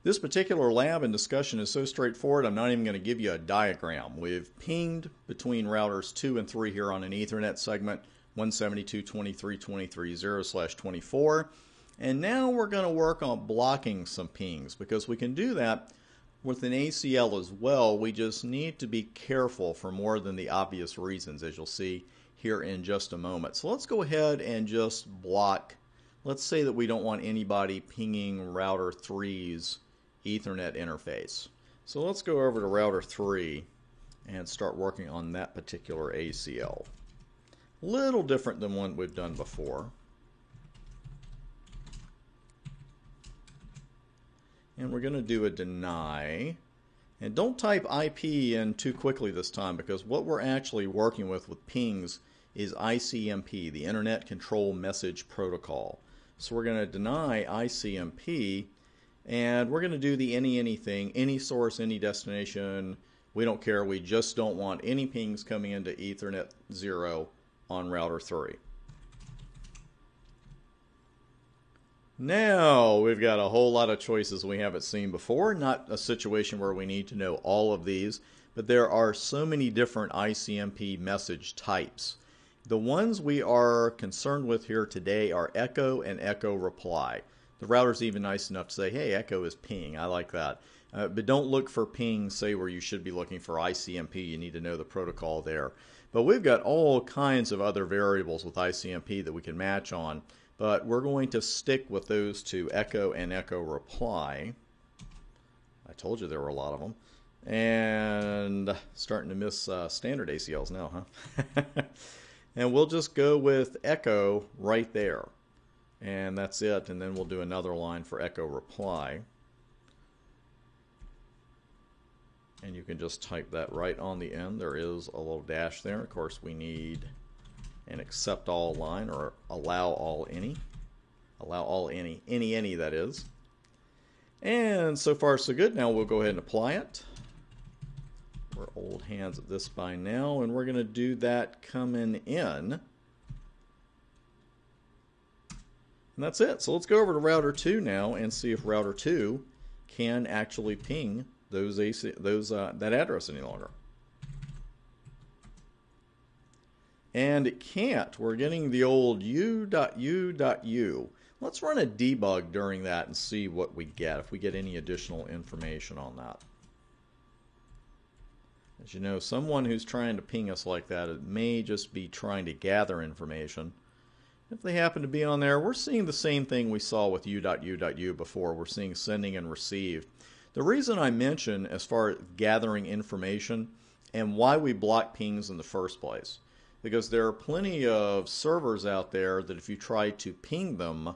This particular lab and discussion is so straightforward, I'm not even going to give you a diagram. We've pinged between routers 2 and 3 here on an Ethernet segment, 172.23.23.0/24. And now we're going to work on blocking some pings because we can do that with an ACL as well. We just need to be careful for more than the obvious reasons, as you'll see here in just a moment. So let's go ahead and just block. Let's say that we don't want anybody pinging router 3's Ethernet interface. So let's go over to router 3 and start working on that particular ACL. A little different than one we've done before. And we're going to do a deny. And don't type IP in too quickly this time, because what we're actually working with pings is ICMP, the Internet Control Message Protocol. So we're going to deny ICMP, and we're going to do the anything, any source, any destination. We don't care. We just don't want any pings coming into Ethernet 0 on router 3. Now we've got a whole lot of choices we haven't seen before. Not a situation where we need to know all of these, but there are so many different ICMP message types. The ones we are concerned with here today are echo and echo reply. The router's even nice enough to say, hey, echo is ping. I like that. But don't look for ping, say, where you should be looking for ICMP. You need to know the protocol there. But we've got all kinds of other variables with ICMP that we can match on. But we're going to stick with those two, echo and echo reply. I told you there were a lot of them. And starting to miss standard ACLs now, huh? And we'll just go with echo right there. And that's it. And then we'll do another line for echo reply. And you can just type that right on the end. There is a little dash there. Of course, we need an accept all line, or allow all any. Allow all any that is. And so far so good. Now we'll go ahead and apply it. We're old hands at this by now, and we're going to do that coming in. And that's it. So let's go over to router 2 now and see if router 2 can actually ping that address any longer. And it can't. We're getting the old u.u.u. Let's run a debug during that and see what we get, if we get any additional information on that. As you know, someone who's trying to ping us like that, it may just be trying to gather information. If they happen to be on there, we're seeing the same thing we saw with u.u.u before. We're seeing sending and received. The reason I mention as far as gathering information and why we block pings in the first place, because there are plenty of servers out there that if you try to ping them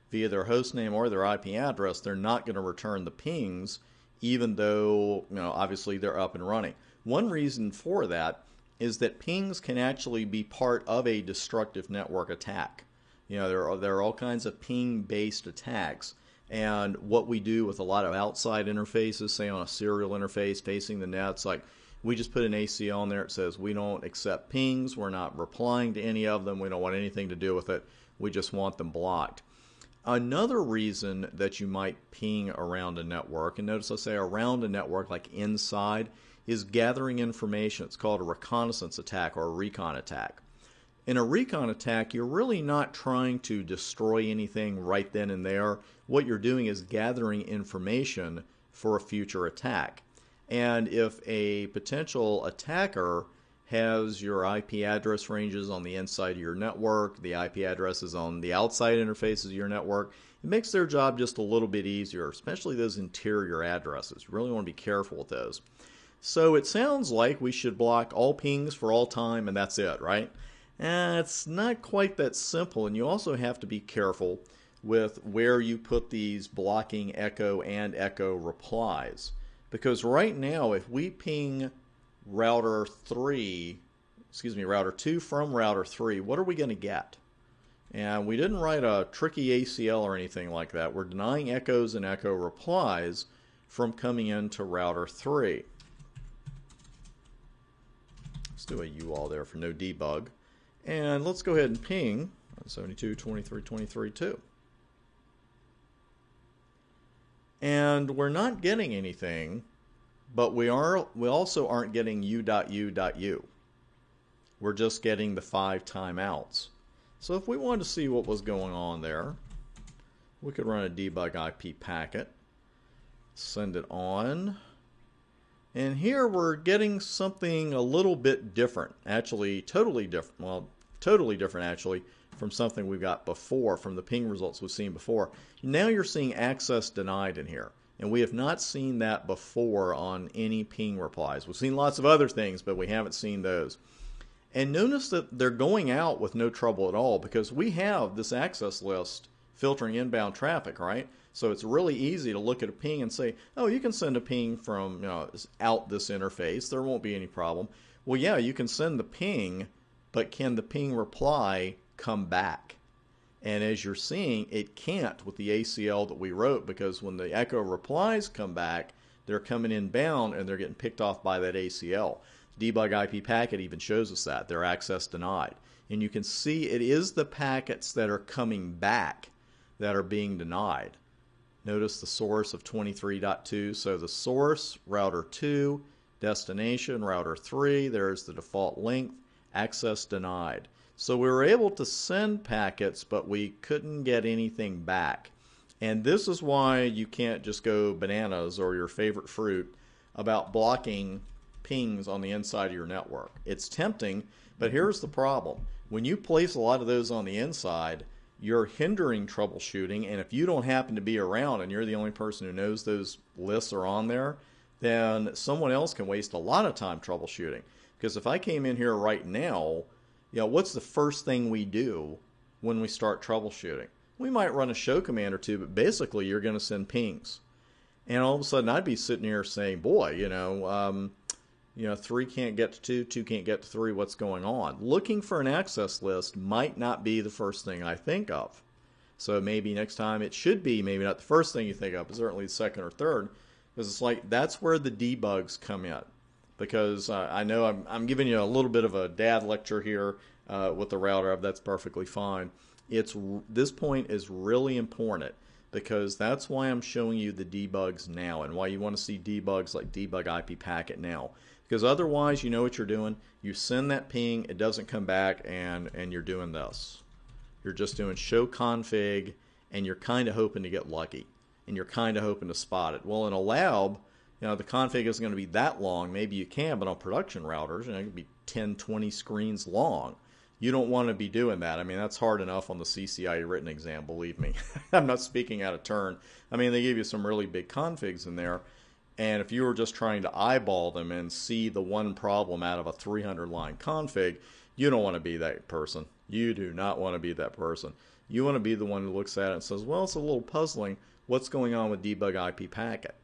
via their host name or their IP address, they're not going to return the pings, even though, obviously they're up and running. One reason for that is that pings can actually be part of a destructive network attack. There are all kinds of ping-based attacks. And what we do with a lot of outside interfaces, say on a serial interface facing the nets, like we just put an ACL on there. It says we don't accept pings. We're not replying to any of them. We don't want anything to do with it. We just want them blocked. Another reason that you might ping around a network, and notice I say around a network like inside, is gathering information. It's called a reconnaissance attack or a recon attack. In a recon attack, you're really not trying to destroy anything right then and there. What you're doing is gathering information for a future attack. And if a potential attacker has your IP address ranges on the inside of your network, the IP addresses on the outside interfaces of your network, it makes their job just a little bit easier, especially those interior addresses. You really want to be careful with those. So it sounds like we should block all pings for all time, and that's it, right? It's not quite that simple, and you also have to be careful with where you put these blocking echo and echo replies. Because right now, if we ping router 2 from router 3, what are we going to get? And we didn't write a tricky ACL or anything like that. We're denying echoes and echo replies from coming into router 3. Let's do a UAll there for no debug. And let's go ahead and ping 172.23.23.2. And we're not getting anything, but we also aren't getting u.u.u. We're just getting the 5 timeouts. So if we wanted to see what was going on there, we could run a debug IP packet, send it on, and here we're getting something a little bit different, actually totally different, well, totally different actually from something we got before, from the ping results we've seen before. Now you're seeing access denied in here, and we have not seen that before on any ping replies. We've seen lots of other things, but we haven't seen those. And notice that they're going out with no trouble at all, because we have this access list filtering inbound traffic, right? So it's really easy to look at a ping and say, oh, you can send a ping from out this interface. There won't be any problem. Well, yeah, you can send the ping, but can the ping reply come back? And as you're seeing, it can't with the ACL that we wrote, because when the echo replies come back, they're coming inbound and they're getting picked off by that ACL. Debug IP packet even shows us that. They're access denied. And you can see it is the packets that are coming back that are being denied. Notice the source of 23.2. So the source, router 2, destination, router 3. There's the default length, access denied. So we were able to send packets, but we couldn't get anything back. And this is why you can't just go bananas or your favorite fruit about blocking pings on the inside of your network. It's tempting, but here's the problem. When you place a lot of those on the inside, you're hindering troubleshooting, and if you don't happen to be around and you're the only person who knows those lists are on there, then someone else can waste a lot of time troubleshooting. Because if I came in here right now, what's the first thing we do when we start troubleshooting? We might run a show command or two, but basically you're going to send pings. And all of a sudden I'd be sitting here saying, boy, 3 can't get to 2, 2 can't get to 3, what's going on? Looking for an access list might not be the first thing I think of. So maybe next time it should be maybe not the first thing you think of, but certainly the second or third, because it's like that's where the debugs come in. Because I know I'm giving you a little bit of a dad lecture here with the router. That's perfectly fine. This point is really important, because that's why I'm showing you the debugs now, and why you want to see debugs like debug IP packet now. Because otherwise, you know what you're doing. You send that ping, it doesn't come back, and you're doing this. You're just doing show config, and you're kind of hoping to get lucky, and you're kind of hoping to spot it. Well, in a lab, the config isn't going to be that long. Maybe you can, but on production routers, it can be 10, 20 screens long. You don't want to be doing that. I mean, that's hard enough on the CCIE written exam, believe me. I'm not speaking out of turn. I mean, they give you some really big configs in there. And if you were just trying to eyeball them and see the one problem out of a 300-line config, you don't want to be that person. You do not want to be that person. You want to be the one who looks at it and says, well, it's a little puzzling. What's going on with debug IP packet?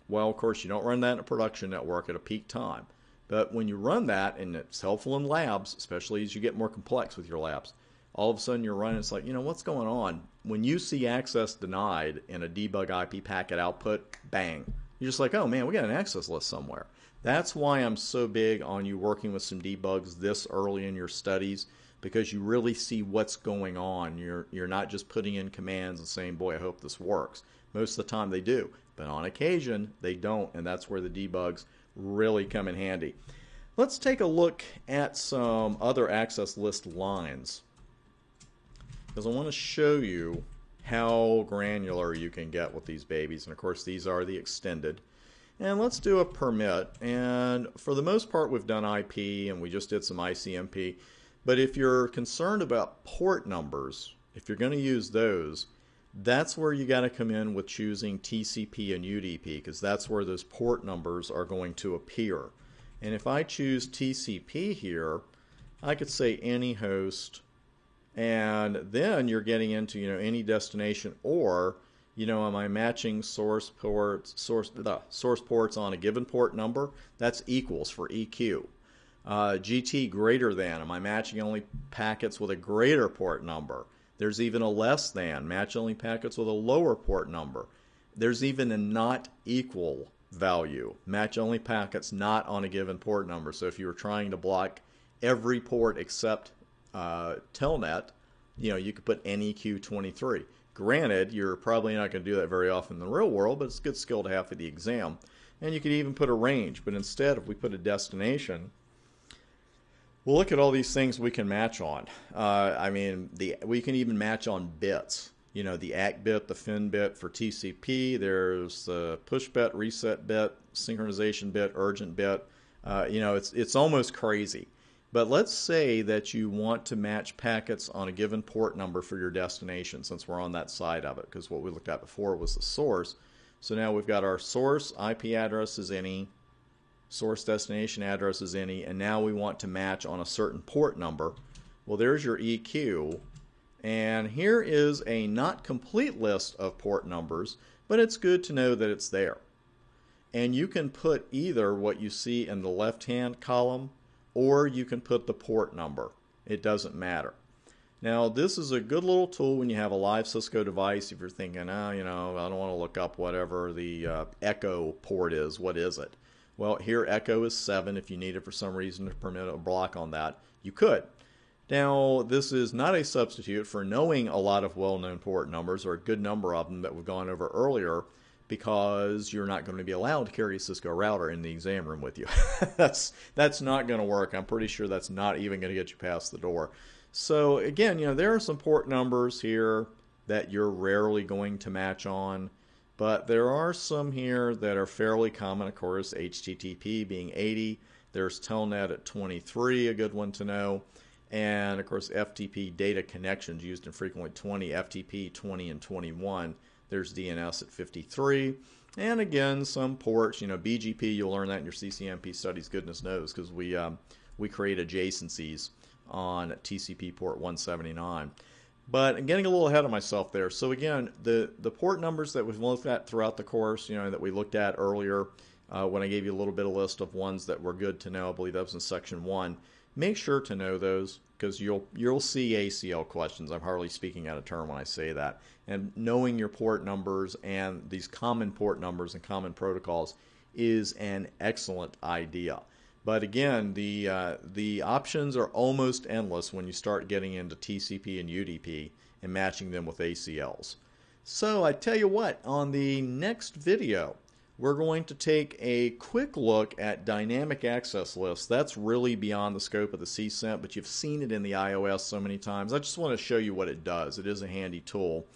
Well, of course, you don't run that in a production network at a peak time. But when you run that, and it's helpful in labs, especially as you get more complex with your labs, all of a sudden you're running, it's like, what's going on? When you see access denied in a debug IP packet output, bang. You're just like, oh man, we got an access list somewhere. That's why I'm so big on you working with some debugs this early in your studies, because you really see what's going on. You're not just putting in commands and saying, boy, I hope this works. Most of the time they do, but on occasion they don't, and that's where the debugs really come in handy. Let's take a look at some other access list lines, because I want to show you how granular you can get with these babies. And of course these are the extended. And let's do a permit, and for the most part we've done IP and we just did some ICMP. But if you're concerned about port numbers, if you're going to use those, that's where you got to come in with choosing TCP and UDP, because that's where those port numbers are going to appear. And if I choose TCP here, I could say any host, and then you're getting into any destination, or am I matching source ports on a given port number? That's equals for EQ. GT greater than, am I matching only packets with a greater port number? There's even a less than, match only packets with a lower port number. There's even a not equal value, match only packets not on a given port number. So if you were trying to block every port except Telnet, you could put NEQ23. Granted, you're probably not going to do that very often in the real world, but it's a good skill to have for the exam. And you could even put a range, but instead if we put a destination, we'll look at all these things we can match on. We can even match on bits. You know, the ACK bit, the fin bit for TCP, there's the push bit, reset bit, synchronization bit, urgent bit. It's almost crazy. But let's say that you want to match packets on a given port number for your destination, since we're on that side of it, because what we looked at before was the source. So now we've got our source IP address is any, source destination address is any, and now we want to match on a certain port number. Well, there's your EQ, and here is a not complete list of port numbers, but it's good to know that it's there. And you can put either what you see in the left-hand column, or you can put the port number. It doesn't matter. Now, this is a good little tool when you have a live Cisco device. If you're thinking, I don't want to look up whatever the Echo port is. What is it? Well, here Echo is 7. If you needed for some reason to permit a block on that, you could. Now, this is not a substitute for knowing a lot of well-known port numbers, or a good number of them that we've gone over earlier, because you're not going to be allowed to carry a Cisco router in the exam room with you. That's not going to work. I'm pretty sure that's not even going to get you past the door. So again, there are some port numbers here that you're rarely going to match on, but there are some here that are fairly common. Of course, HTTP being 80. There's Telnet at 23, a good one to know. And of course, FTP data connections used infrequently, 20, FTP 20 and 21. There's DNS at 53. And again, some ports, BGP, you'll learn that in your CCNP studies, goodness knows, because we create adjacencies on TCP port 179. But I'm getting a little ahead of myself there. So again, the port numbers that we've looked at throughout the course, that we looked at earlier when I gave you a little bit of list of ones that were good to know, I believe that was in section 1. Make sure to know those, because you'll see ACL questions. I'm hardly speaking out of turn when I say that. And knowing your port numbers and these common port numbers and common protocols is an excellent idea. But again, the options are almost endless when you start getting into TCP and UDP and matching them with ACLs. So I tell you what, on the next video, we're going to take a quick look at dynamic access lists. That's really beyond the scope of the CCENT, but you've seen it in the iOS so many times. I just want to show you what it does. It is a handy tool.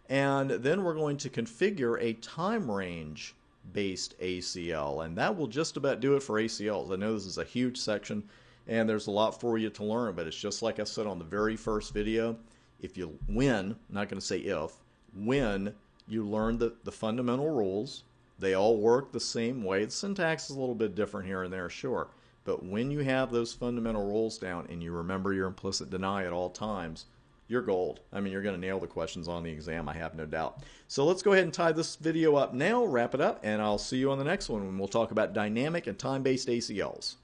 And then we're going to configure a time range based ACL, and that will just about do it for ACLs. I know this is a huge section and there's a lot for you to learn, but it's just like I said on the very first video. I'm not going to say if, when you learn the fundamental rules, they all work the same way. The syntax is a little bit different here and there, sure. But when you have those fundamental rules down and you remember your implicit deny at all times, you're gold. I mean, you're going to nail the questions on the exam, I have no doubt. So let's go ahead and tie this video up now, wrap it up, and I'll see you on the next one when we'll talk about dynamic and time-based ACLs.